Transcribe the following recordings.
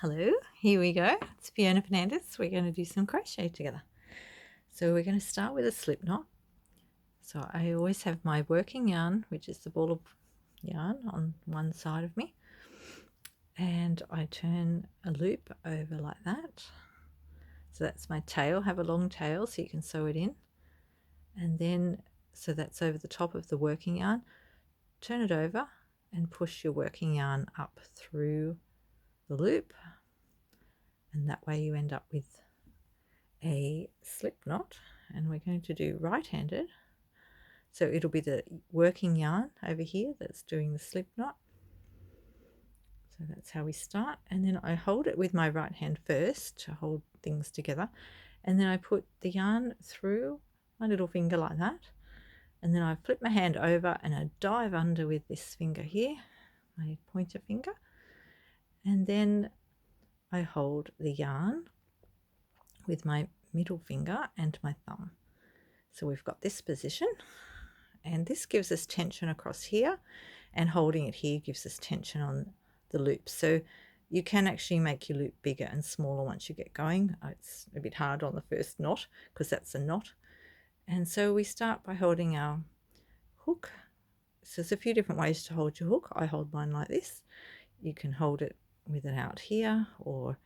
Hello, here we go. It's Fiona Fernandez. We're going to do some crochet together. So we're going to start with a slip knot. So I always have my working yarn, which is the ball of yarn on one side of me, and I turn a loop over like that. So that's my tail. Have a long tail so you can sew it in, and then so that's over the top of the working yarn. Turn it over and push your working yarn up through the loop, and that way you end up with a slip knot. And we're going to do right-handed, so it'll be the working yarn over here that's doing the slip knot. So that's how we start, and then I hold it with my right hand first to hold things together, and then I put the yarn through my little finger like that, and then I flip my hand over and I dive under with this finger here, my pointer finger, and then I hold the yarn with my middle finger and my thumb. So we've got this position, and this gives us tension across here, and holding it here gives us tension on the loop. So you can actually make your loop bigger and smaller once you get going. It's a bit hard on the first knot because that's a knot. And so we start by holding our hook. So there's a few different ways to hold your hook. I hold mine like this. You can hold it with it out here or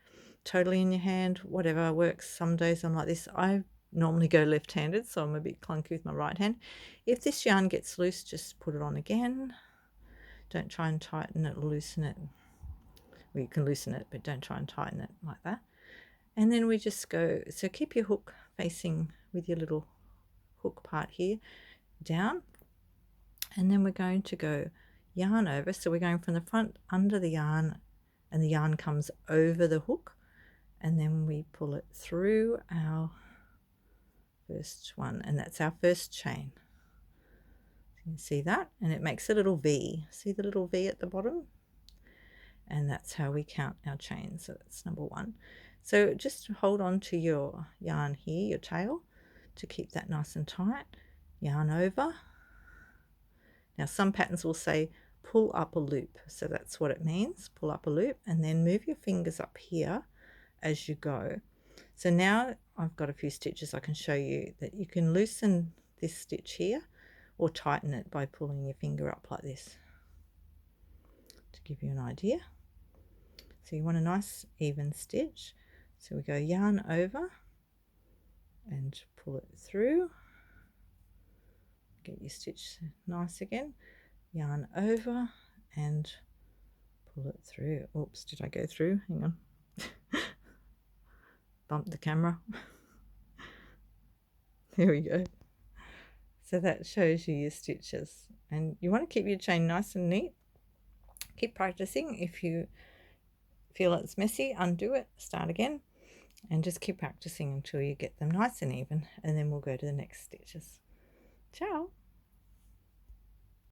totally in your hand, whatever works. Some days I'm like this. I normally go left-handed, so I'm a bit clunky with my right hand. If this yarn gets loose, just put it on again. Don't try and tighten it or loosen it. Well, you can loosen it, but don't try and tighten it like that. And then we just go, so keep your hook facing with your little hook part here down, and then we're going to go yarn over. So we're going from the front under the yarn, and the yarn comes over the hook, and then we pull it through our first one, and that's our first chain. You can see that, and it makes a little V. See the little V at the bottom? And that's how we count our chains. So that's number one. So just hold on to your yarn here, your tail, to keep that nice and tight. Yarn over. Now some patterns will say pull up a loop, so that's what it means, pull up a loop, and then move your fingers up here as you go. So now I've got a few stitches I can show you that you can loosen this stitch here or tighten it by pulling your finger up like this, to give you an idea. So you want a nice even stitch, so we go yarn over and pull it through, get your stitch nice again, yarn over and pull it through. Oops, did I go through? Hang on. Bump the camera. There we go. So that shows you your stitches, and you want to keep your chain nice and neat. Keep practicing. If you feel it's messy, undo it, start again, and just keep practicing until you get them nice and even, and then we'll go to the next stitches. Ciao.